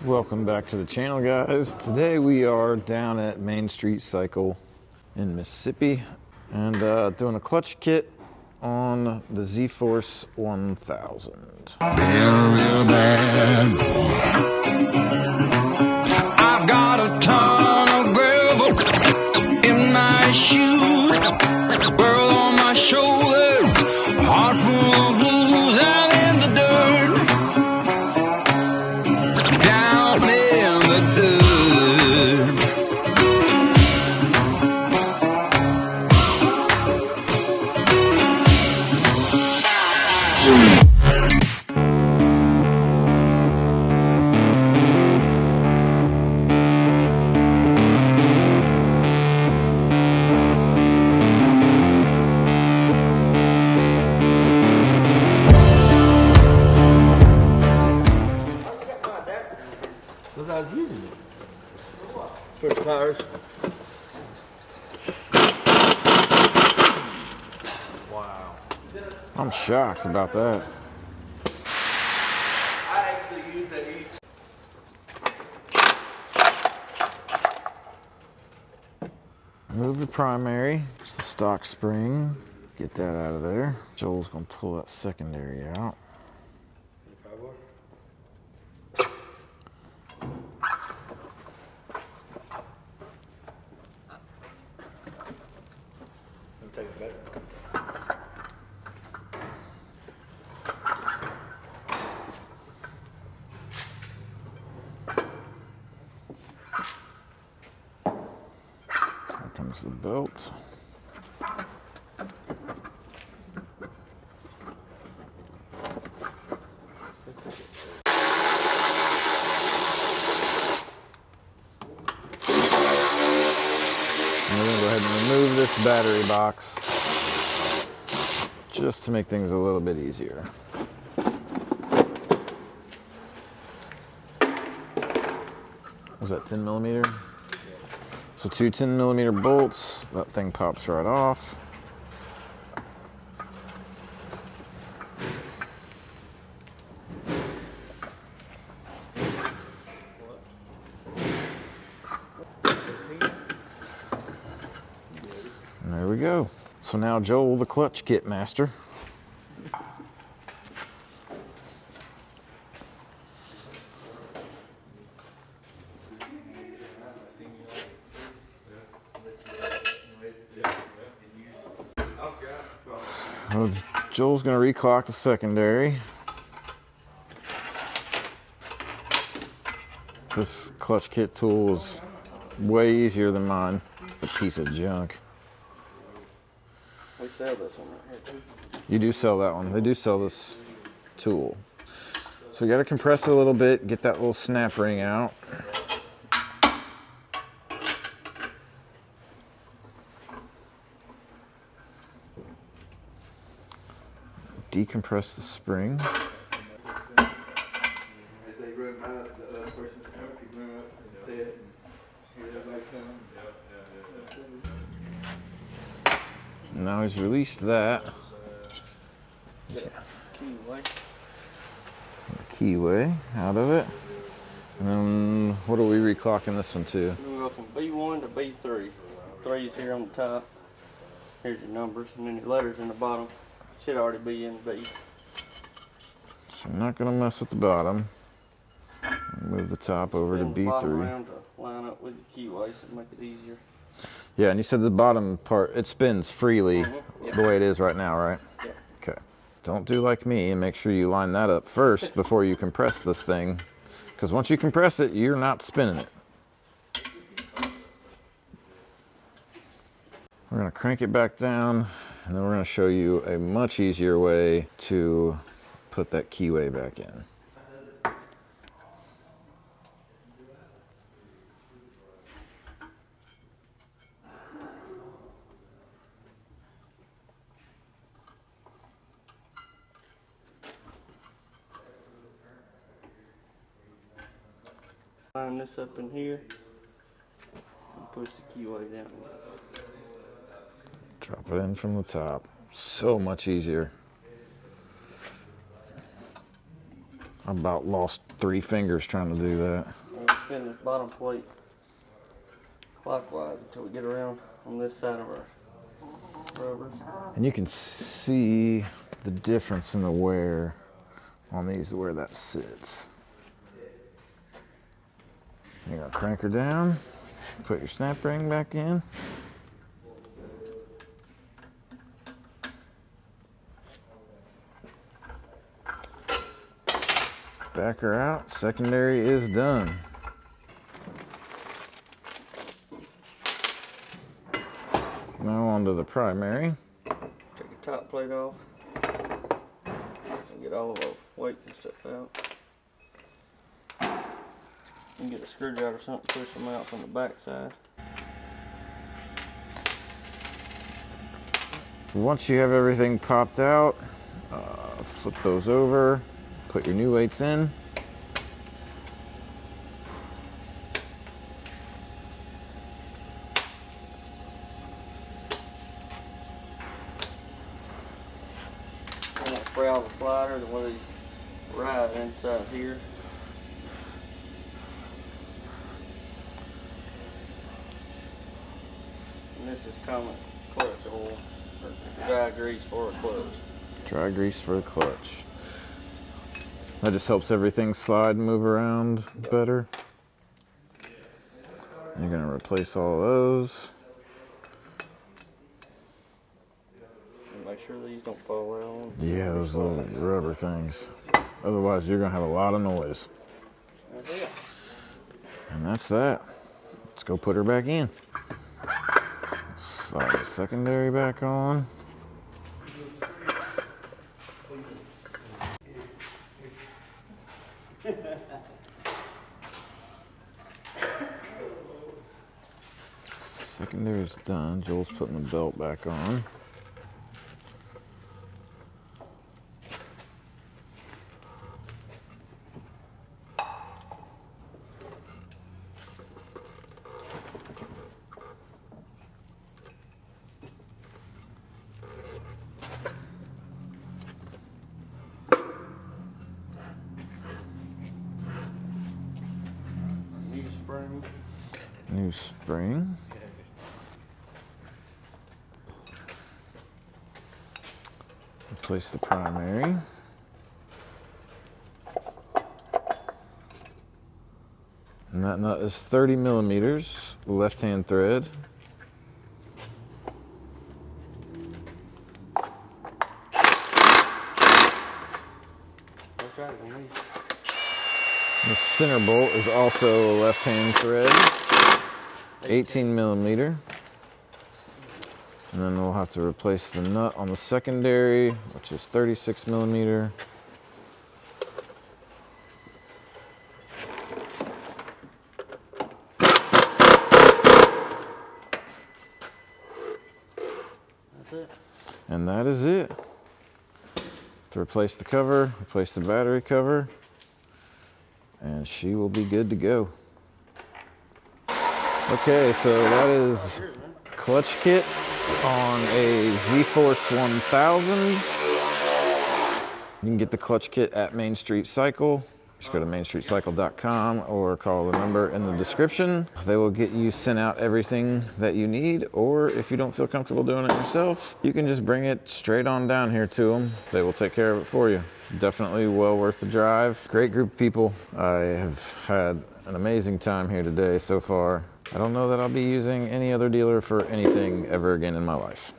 Welcome back to the channel, guys. Today we are down at Main Street Cycle in Mississippi and doing a clutch kit on the Zforce 1000. Real bad boy. I've got a ton of gravel in my shoes, girl on my shoulder, heart full of blues, and in the dirt, down in the dirt. Because I was using it for the tires. Wow. I'm shocked about that. I actually use that each. Move the primary, it's the stock spring, get that out of there. Joel's gonna pull that secondary out. Take it better. Here comes the belt. And we're gonna go ahead and remove this battery box just to make things a little bit easier. Was that 10 millimeter? So two 10 millimeter bolts, that thing pops right off. And there we go. So now Joel, the clutch kit master. Well, Joel's gonna reclock the secondary. This clutch kit tool is way easier than mine. A piece of junk. We sell this one right here too. You do sell that one. They do sell this tool. So you gotta compress it a little bit, get that little snap ring out. Decompress the spring. As they run past the other person's car, keep running up and say it and hear everybody coming. Now he's released that. Keyway out of it. And then what are we reclocking this one to? We'll go from B1 to B3. 3 is here on the top. Here's your numbers, and then your letters in the bottom. Should already be in B. So I'm not going to mess with the bottom. Move the top over to Spin the bottom B3. around to line up with the keyway, so make it easier. Yeah, and you said the bottom part, it spins freely the way it is right now, right? Yeah. Okay. Don't do like me and make sure you line that up first before you compress this thing. Because once you compress it, you're not spinning it. We're going to crank it back down, and then we're going to show you a much easier way to put that keyway back in. Line this up in here and push the keyway down. Drop it in from the top. So much easier. I about lost 3 fingers trying to do that. We'll spin this bottom plate clockwise until we get around on this side of our rubbers. And you can see the difference in the wear on these, where that sits. You're gonna crank her down, put your snap ring back in. Back her out, secondary is done. Now on to the primary. Take the top plate off and get all of our weights and stuff out. You can get a screwdriver or something, push them out from the back side. Once you have everything popped out, flip those over, put your new weights in. I'm gonna spray all the sliders and one of these right inside here. And this is common clutch oil, or dry grease for a clutch. Dry grease for the clutch. That just helps everything slide and move around better. You're gonna replace all of those. And make sure these don't fall out. Yeah, those little rubber things. Otherwise, you're gonna have a lot of noise. That's it. And that's that. Let's go put her back in. Slide the secondary back on. Secondary's done. Joel's putting the belt back on. New spring. New spring. Replace the primary. And that nut is 30 millimeters, left-hand thread. That's right, man. The center bolt is also a left-hand thread, 18 millimeter. And then we'll have to replace the nut on the secondary, which is 36 millimeter. That's it. And that is it. To replace the cover, replace the battery cover, and she will be good to go. Okay, so that is clutch kit on a Zforce 1000. You can get the clutch kit at Main Street Cycle. Just go to mainstreetcycle.com or call the number in the description. They will get you sent out everything that you need, or if you don't feel comfortable doing it yourself, you can just bring it straight on down here to them. They will take care of it for you. Definitely well worth the drive. Great group of people. I have had an amazing time here today so far. I don't know that I'll be using any other dealer for anything ever again in my life.